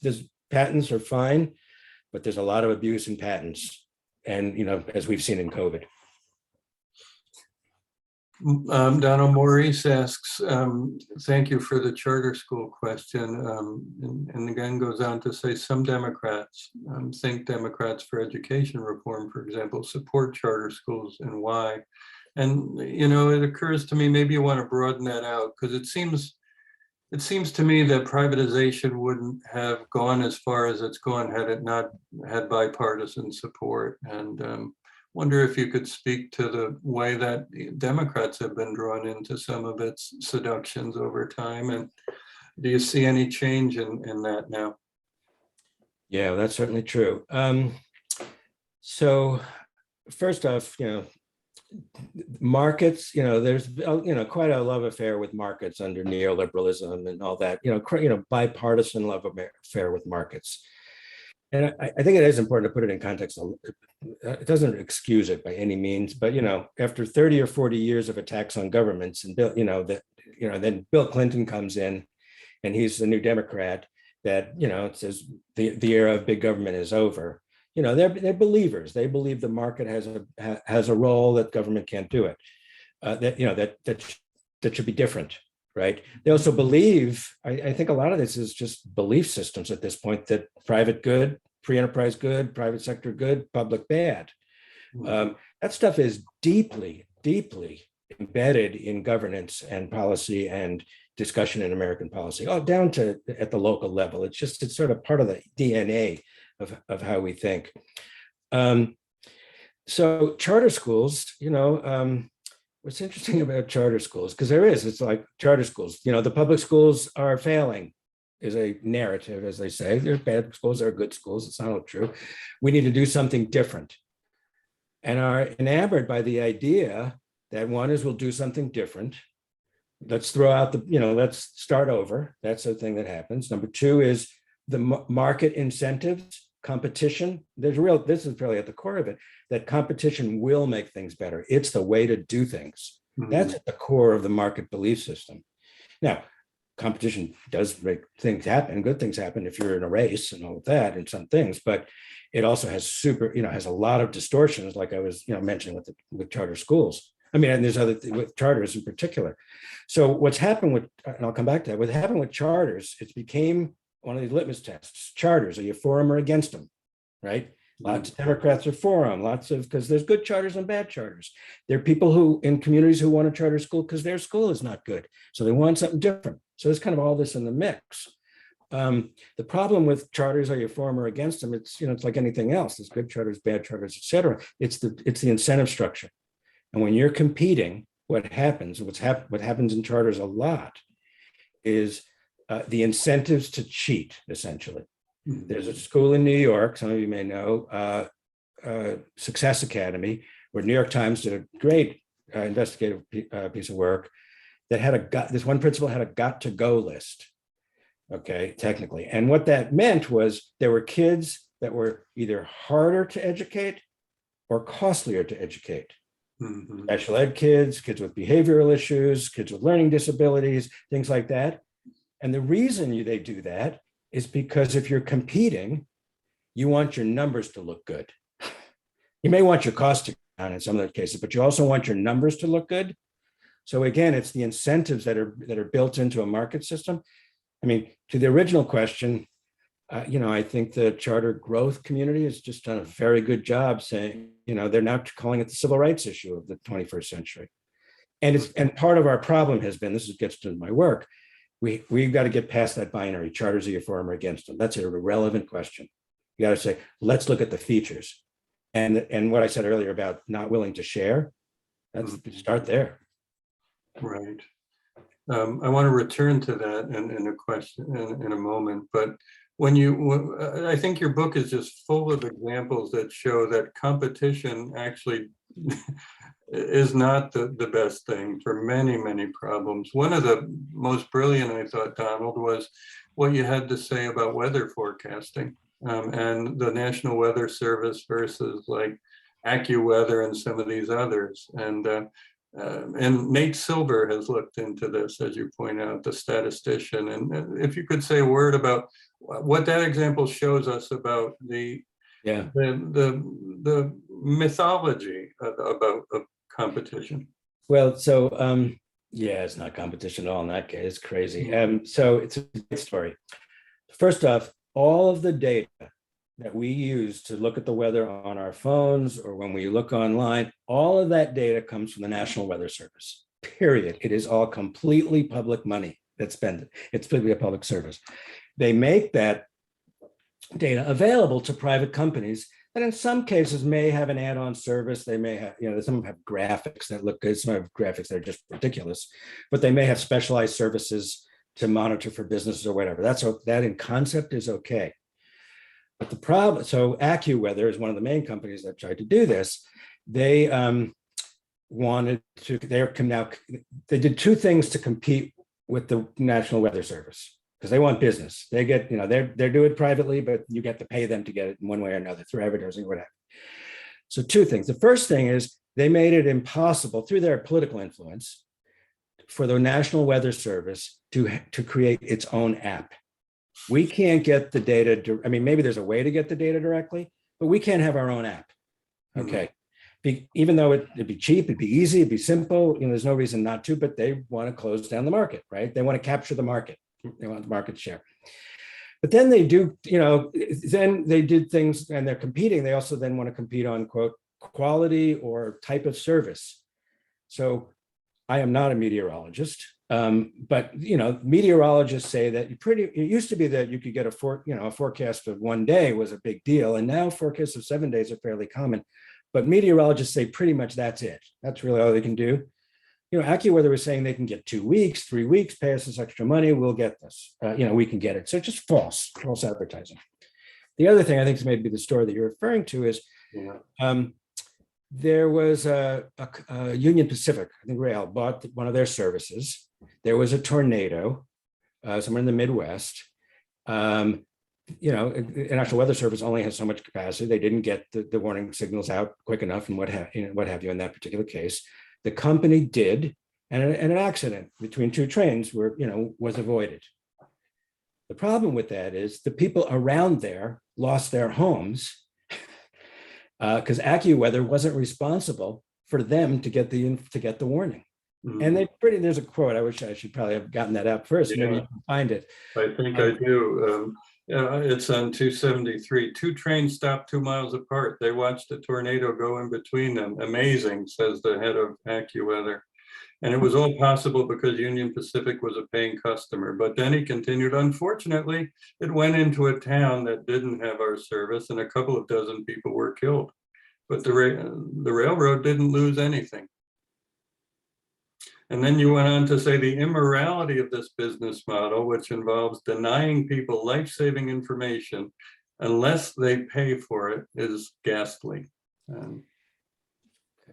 Speaker 3: there's patents are fine, but there's a lot of abuse in patents. And, as we've seen in COVID.
Speaker 2: Donald Maurice asks, thank you for the charter school question, and again goes on to say some Democrats, think Democrats for education reform, for example, support charter schools, and why. And it occurs to me, maybe you want to broaden that out, because it seems to me that privatization wouldn't have gone as far as it's gone had it not had bipartisan support. And wonder if you could speak to the way that Democrats have been drawn into some of its seductions over time. And do you see any change in that now?
Speaker 3: Yeah, that's certainly true. So first off, markets, there's, quite a love affair with markets under neoliberalism and all that, bipartisan love affair with markets. And I think it is important to put it in context. It doesn't excuse it by any means, but after 30 or 40 years of attacks on governments, and then Bill Clinton comes in, and he's the new Democrat that says the era of big government is over. They're believers. They believe the market has a role, that government can't do it. That should be different. Right. They also believe, I think a lot of this is just belief systems at this point, that private good, free enterprise good, private sector good, public bad. That stuff is deeply, deeply embedded in governance and policy and discussion in American policy, down to at the local level. It's sort of part of the DNA of how we think. So charter schools, what's interesting about charter schools, because it's like charter schools, the public schools are failing is a narrative, as they say. There are bad schools, there are good schools. It's not all true. We need to do something different, and are enamored by the idea that one is we'll do something different. Let's throw out let's start over. That's the thing that happens. Number two is the market incentives, competition. This is really at the core of it, that competition will make things better. It's the way to do things. Mm-hmm. That's at the core of the market belief system. Now, competition does make things happen, good things happen if you're in a race and all of that and some things, but it also has has a lot of distortions, like I was mentioning with charter schools. I mean, and there's other things with charters in particular. So what's happened with, and I'll come back to that, what happened with charters, it became one of these litmus tests. Charters, are you for them or against them, right? Lots of Democrats are for them, because there's good charters and bad charters. There are people who, in communities, who want a charter school because their school is not good. So they want something different. So there's kind of all this in the mix. The problem with charters, are you for them or against them? It's, it's like anything else. There's good charters, bad charters, et cetera. It's the incentive structure. And when you're competing, what happens in charters a lot is the incentives to cheat, essentially. Mm-hmm. There's a school in New York, some of you may know, Success Academy, where New York Times did a great investigative piece of work that had this one principal had a got to go list, okay, technically. And what that meant was there were kids that were either harder to educate or costlier to educate. Mm-hmm. Special ed kids with behavioral issues, kids with learning disabilities, things like that. And the reason they do that is because if you're competing, you want your numbers to look good. You may want your cost to go down in some of the cases, but you also want your numbers to look good. So again, it's the incentives that are built into a market system. I mean, to the original question, I think the charter growth community has just done a very good job saying, they're now calling it the civil rights issue of the 21st century. And part of our problem has been, gets to my work, we've got to get past that binary, charters, are you for them or against them? That's a irrelevant question. You got to say, let's look at the features. And what I said earlier about not willing to share, that's start there.
Speaker 2: Right. I want to return to that in a question in a moment, but I think your book is just full of examples that show that competition actually is not the best thing for many, many problems. One of the most brilliant, I thought, Donald, was what you had to say about weather forecasting and the National Weather Service versus like AccuWeather and some of these others. And Nate Silver has looked into this, as you point out, the statistician. And if you could say a word about what that example shows us about the mythology of competition.
Speaker 3: Well, so it's not competition at all in that case. It's crazy. So it's a great story. First off, all of the data that we use to look at the weather on our phones or when we look online, all of that data comes from the National Weather Service, period. It is all completely public money that's spent. It's completely a public service. They make that data available to private companies that in some cases may have an add-on service. They may have, some of them have graphics that look good, some have graphics that are just ridiculous, but they may have specialized services to monitor for businesses or whatever. That in concept is okay. But the problem, so AccuWeather is one of the main companies that tried to do this. They they did two things to compete with the National Weather Service because they want business. They get, they're doing it privately, but you get to pay them to get it in one way or another through advertising or whatever. So two things. The first thing is they made it impossible through their political influence for the National Weather Service to create its own app. We can't get the data. Maybe there's a way to get the data directly, but we can't have our own app. Okay. Even though it'd be cheap, it'd be easy, it'd be simple, there's no reason not to, but they want to close down the market, right? They want to capture the market. They want the market share. But then they do, then they did things and they're competing. They also then want to compete on, quote, quality or type of service. So I am not a meteorologist. But meteorologists say that it used to be that you could get a forecast of 1 day was a big deal, and now forecasts of 7 days are fairly common. But meteorologists say pretty much that's it. That's really all they can do. AccuWeather was saying they can get 2 weeks, 3 weeks, pay us this extra money, we'll get this. We can get it. So it's just false advertising. The other thing I think is maybe the story that you're referring to is there was a Union Pacific, I think Rail bought one of their services. There was a tornado somewhere in the Midwest. National Weather Service only has so much capacity. They didn't get the warning signals out quick enough and what have you in that particular case. The company did, and an accident between two trains was avoided. The problem with that is the people around there lost their homes because AccuWeather wasn't responsible for them to get the warning. Mm-hmm. And there's a quote, I wish I should probably have gotten that out first. Yeah. Maybe you can find it.
Speaker 2: I think I do. It's on 273. 2 trains stopped 2 miles apart. They watched a tornado go in between them. Amazing, says the head of AccuWeather. And it was all possible because Union Pacific was a paying customer. But then he continued, unfortunately, it went into a town that didn't have our service and a couple of dozen people were killed. But the railroad didn't lose anything. And then you went on to say the immorality of this business model, which involves denying people life-saving information unless they pay for it, is ghastly.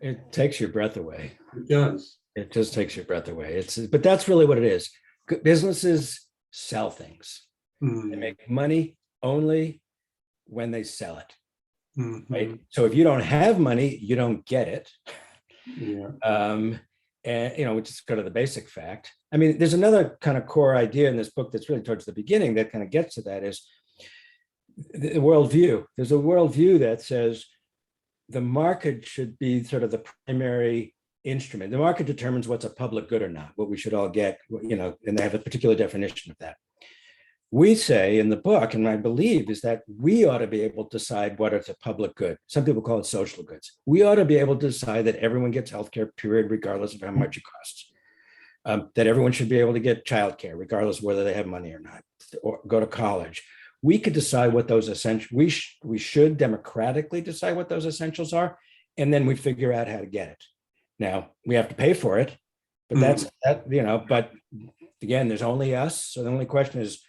Speaker 3: It takes your breath away.
Speaker 2: It does.
Speaker 3: It just takes your breath away. But that's really what it is. Businesses sell things. Mm. They make money only when they sell it. Mm-hmm. Right? So if you don't have money, you don't get it. Yeah. And which is kind of the basic fact. I mean, there's another kind of core idea in this book that's really towards the beginning that kind of gets to that is the worldview. There's a worldview that says the market should be sort of the primary instrument. The market determines what's a public good or not, what we should all get, and they have a particular definition of that. We say in the book, and I believe, is that we ought to be able to decide what is a public good. Some people call it social goods. We ought to be able to decide that everyone gets healthcare, period, regardless of how much it costs. That everyone should be able to get childcare, regardless of whether they have money or not, or go to college. We could decide what those essential. We should democratically decide what those essentials are, and then we figure out how to get it. Now we have to pay for it, but that's that. But again, there's only us. So the only question is,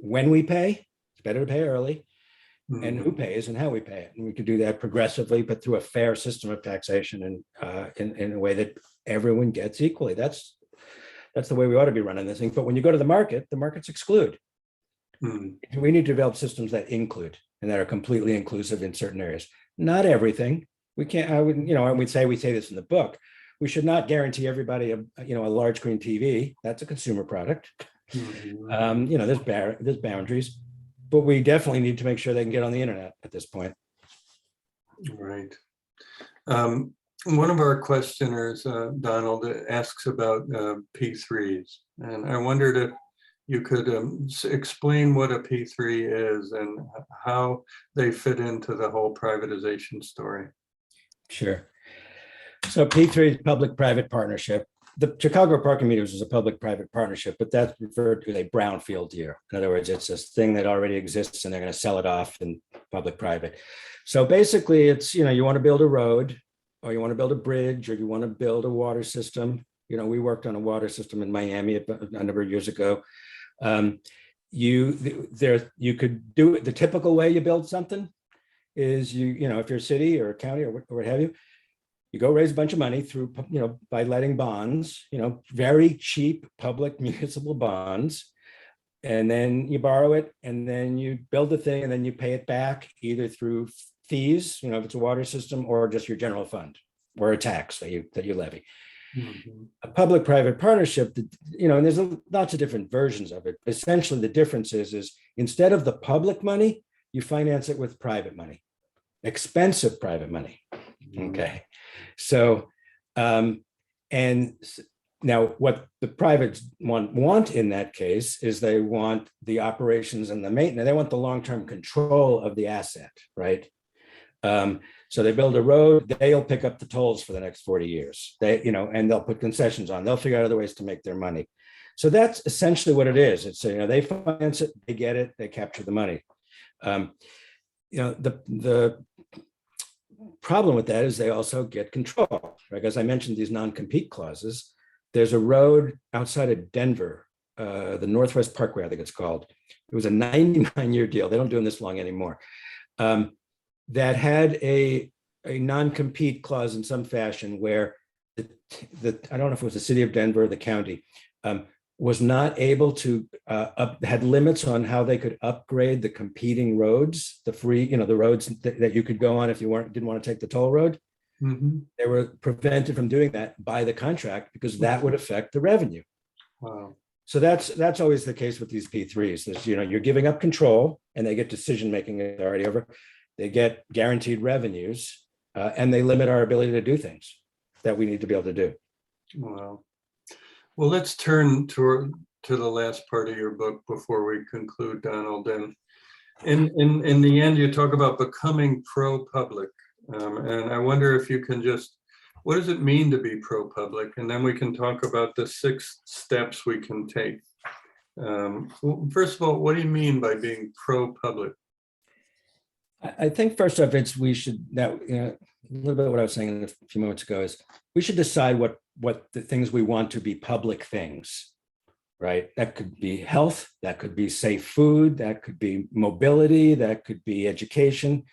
Speaker 3: when we pay, it's better to pay early, and who pays and how we pay it. And we could do that progressively, but through a fair system of taxation and in a way that everyone gets equally. That's the way we ought to be running this thing. But when you go to the markets exclude. We need to develop systems that include and that are completely inclusive in certain areas. Not everything. We can't. We say this in the book. We should not guarantee everybody a large screen TV. That's a consumer product. There's boundaries, but we definitely need to make sure they can get on the internet at this point.
Speaker 2: Right. One of our questioners, Donald, asks about P3s, and I wondered if you could explain what a P3 is and how they fit into the whole privatization story.
Speaker 3: Sure. So P3 is public-private partnership. The Chicago parking meters is a public-private partnership, but that's referred to as a brownfield deal. In other words, it's this thing that already exists and they're going to sell it off in public-private. So basically it's, you want to build a road, or you want to build a bridge, or you want to build a water system. We worked on a water system in Miami a number of years ago. You could do it the typical way you build something is if you're a city or a county or what have you, you go raise a bunch of money through, by letting bonds, very cheap public municipal bonds, and then you borrow it, and then you build the thing, and then you pay it back either through fees, if it's a water system, or just your general fund, or a tax that you levy. Mm-hmm. A public-private partnership, and there's lots of different versions of it. Essentially, the difference is instead of the public money, you finance it with private money, expensive private money. Mm-hmm. Okay, so and now what the privates want in that case is they want the operations and the maintenance. They want the long-term control of the asset, right? So they build a road, they'll pick up the tolls for the next 40 years. And they'll put concessions on. They'll figure out other ways to make their money. So that's essentially what it is. It's, they finance it, they get it, they capture the money. The problem with that is they also get control. Right? As I mentioned, these non-compete clauses. There's a road outside of Denver, the Northwest Parkway, I think it's called. It was a 99-year deal. They don't do them this long anymore. That had a non-compete clause in some fashion where I don't know if it was the city of Denver or the county, was not able to, had limits on how they could upgrade the competing roads, the free, the roads that you could go on if you didn't want to take the toll road. Mm-hmm. They were prevented from doing that by the contract because that would affect the revenue. Wow. So that's always the case with these P3s. There's, you're giving up control and they get decision-making authority over, they get guaranteed revenues, and they limit our ability to do things that we need to be able to do.
Speaker 2: Wow. Well, let's turn to the last part of your book before we conclude, Donald. And in the end, you talk about becoming pro-public. And I wonder if you can what does it mean to be pro-public? And then we can talk about the 6 steps we can take. First of all, what do you mean by being pro-public?
Speaker 3: I think first off, we should, a little bit of what I was saying a few moments ago is we should decide what the things we want to be public things, right? That could be health, that could be safe food, that could be mobility, that could be education.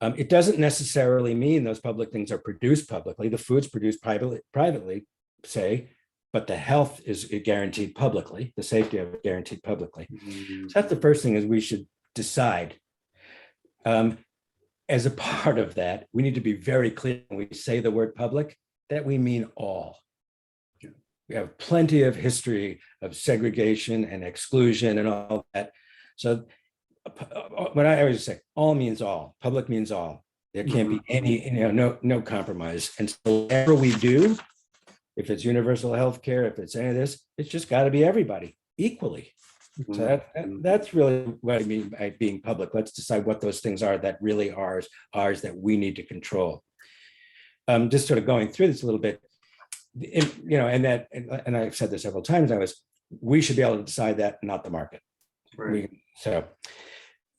Speaker 3: It doesn't necessarily mean those public things are produced publicly. The food's produced privately, say, but the health is guaranteed publicly, the safety of it guaranteed publicly. Mm-hmm. So that's the first thing is we should decide. As a part of that, we need to be very clear when we say the word public, that we mean all. We have plenty of history of segregation and exclusion and all that. So what I always say, all means all, public means all. There can't be any, no compromise. And so whatever we do, if it's universal health care, if it's any of this, it's just got to be everybody equally. So that's really what I mean by being public. Let's decide what those things are that really are ours that we need to control. Just sort of going through this a little bit, and I've said this several times, we should be able to decide that, not the market. Right. So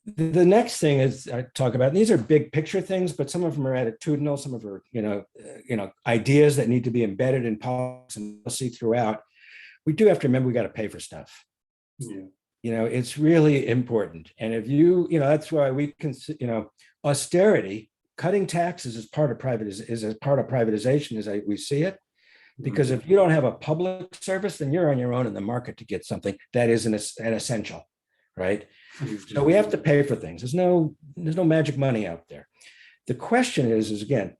Speaker 3: the next thing is I talk about, these are big picture things, but some of them are attitudinal, some of them are, ideas that need to be embedded in policy and policy throughout. We do have to remember we got to pay for stuff. Yeah. It's really important. And if that's why we can, austerity, cutting taxes is part of privatization as we see it. Because if you don't have a public service, then you're on your own in the market to get something that is an essential, right? So we have to pay for things. There's no magic money out there. The question is again,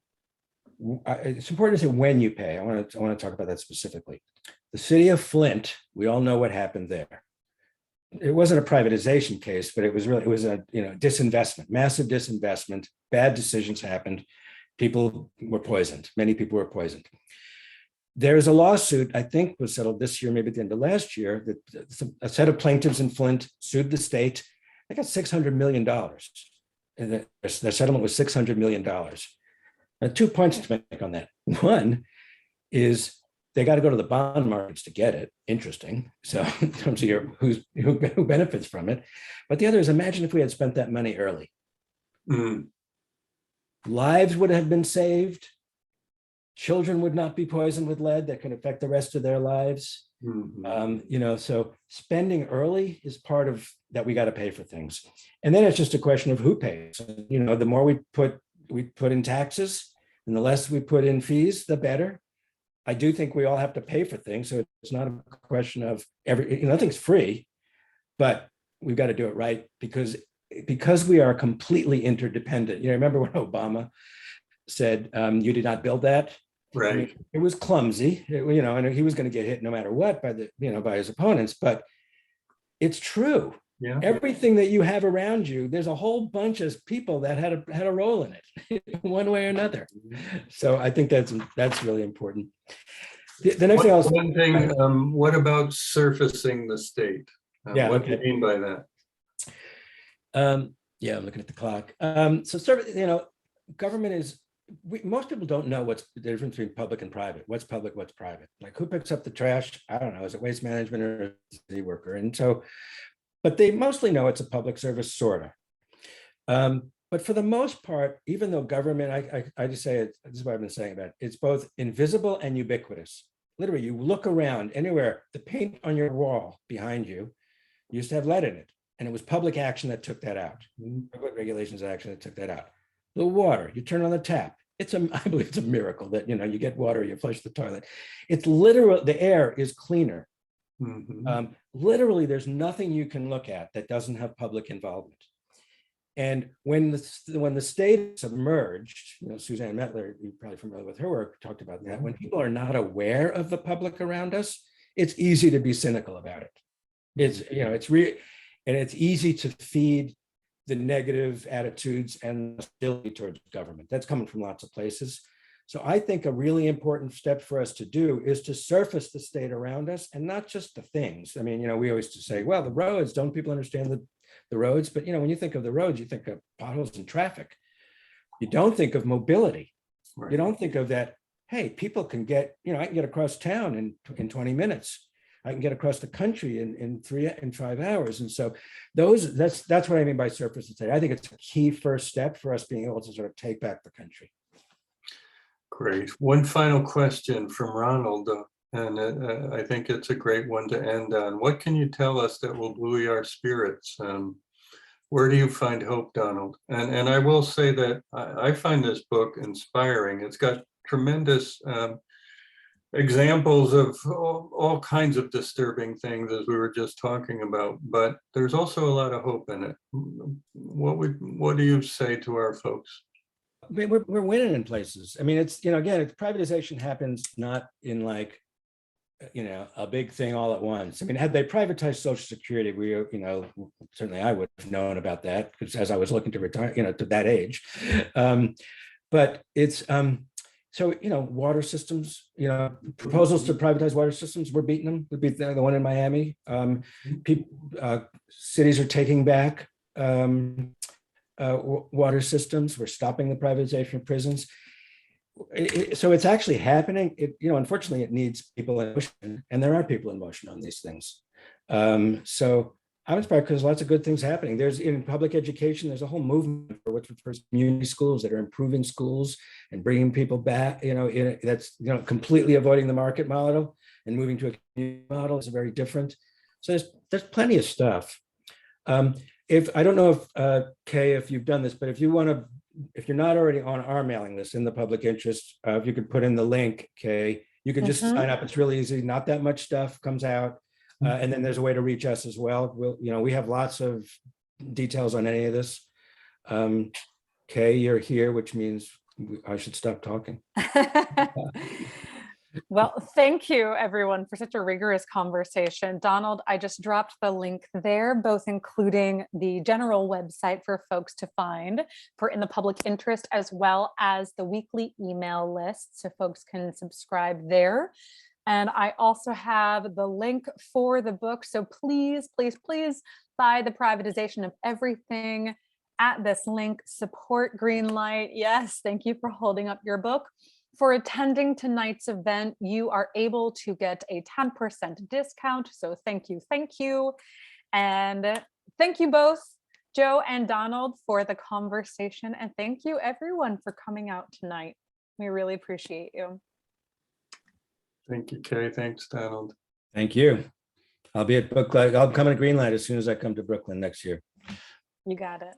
Speaker 3: it's important to say when you pay. I want to talk about that specifically. The city of Flint, we all know what happened there. It wasn't a privatization case, but it was a disinvestment, massive disinvestment. Bad decisions happened. People were poisoned. Many people were poisoned. There's a lawsuit, I think was settled this year, maybe at the end of last year, that a set of plaintiffs in Flint sued the state. They got $600 million. And their settlement was $600 million. Now, 2 points to make on that. One is they got to go to the bond markets to get it. Interesting. So in terms of who benefits from it. But the other is, imagine if we had spent that money early. Lives would have been saved. Children would not be poisoned with lead that can affect the rest of their lives. So spending early is part of that. We got to pay for things. And then it's just a question of who pays. The more we put in taxes and the less we put in fees, the better. I do think we all have to pay for things. So it's not a question of nothing's free, but we've got to do it right because we are completely interdependent. Remember when Obama said, you did not build that? Right. I mean, it was clumsy, and he was going to get hit no matter what by his opponents, but it's true. Yeah. Everything that you have around you, there's a whole bunch of people that had a role in it, one way or another. So I think that's really important. The next thing
Speaker 2: what about surfacing the state? What do you mean by that?
Speaker 3: I'm looking at the clock. So government is, most people don't know what's the difference between public and private. What's public, what's private? Like who picks up the trash? I don't know. Is it waste management or city worker? And so, but they mostly know it's a public service, sort of. But for the most part, even though government, I just say it, this is what I've been saying about it, it's both invisible and ubiquitous. Literally, you look around anywhere, the paint on your wall behind you used to have lead in it. And it was public action that took that out. Public regulations action that took that out. The water, you turn on the tap. I believe it's a miracle that, you get water, you flush the toilet. It's literal, the air is cleaner. Literally, there's nothing you can look at that doesn't have public involvement. And when the state submerged, Suzanne Mettler, you're probably familiar with her work, talked about that. When people are not aware of the public around us, it's easy to be cynical about it. It's real, and it's easy to feed the negative attitudes and hostility towards government. That's coming from lots of places. So I think a really important step for us to do is to surface the state around us, and not just the things. I mean, we always say, well, the roads, don't people understand the roads? But when you think of the roads, you think of potholes and traffic. You don't think of mobility. Right. You don't think of that, hey, people can get, I can get across town in 20 minutes. I can get across the country in 3 and 5 hours. And so that's what I mean by surface the state. I think it's a key first step for us being able to sort of take back the country.
Speaker 2: Great. One final question from Ronald, and I think it's a great one to end on. What can you tell us that will buoy our spirits? Where do you find hope, Donald? And I will say that I find this book inspiring. It's got tremendous examples of all kinds of disturbing things, as we were just talking about, but there's also a lot of hope in it. What do you say to our folks?
Speaker 3: I mean, we're winning in places. I mean, it's, again, privatization happens not in like, a big thing all at once. I mean, had they privatized Social Security, we, certainly I would have known about that, because as I was looking to retire, to that age. But it's, so, water systems, proposals to privatize water systems, we're beating them. We beat the one in Miami. Cities are taking back water systems. We're stopping the privatization of prisons. So it's actually happening. Unfortunately, it needs people in motion, and there are people in motion on these things. So I'm inspired because lots of good things happening. There's in public education, there's a whole movement for what's referred to community schools that are improving schools and bringing people back. That's completely avoiding the market model and moving to a community model is very different. So there's plenty of stuff. If I don't know if Kay, if you've done this, but if you're not already on our mailing list in the public interest, if you could put in the link, Kay, you can just sign up. It's really easy. Not that much stuff comes out. And then there's a way to reach us as well. We have lots of details on any of this. Kay, you're here, which means I should stop talking.
Speaker 1: Well, thank you everyone for such a rigorous conversation. Donald, I just dropped the link there, both including the general website for folks to find for in the public interest, as well as the weekly email list, so folks can subscribe there. And I also have the link for the book. So please, please, please buy The Privatization of Everything at this link. Support Greenlight. Yes, thank you for holding up your book. For attending tonight's event, you are able to get a 10% discount. So thank you, thank you. And thank you both, Joe and Donald, for the conversation. And thank you everyone for coming out tonight. We really appreciate you.
Speaker 2: Thank you, Kay. Thanks, Donald.
Speaker 3: Thank you. I'll be at Booklight. I'll come to Greenlight as soon as I come to Brooklyn next year.
Speaker 1: You got it.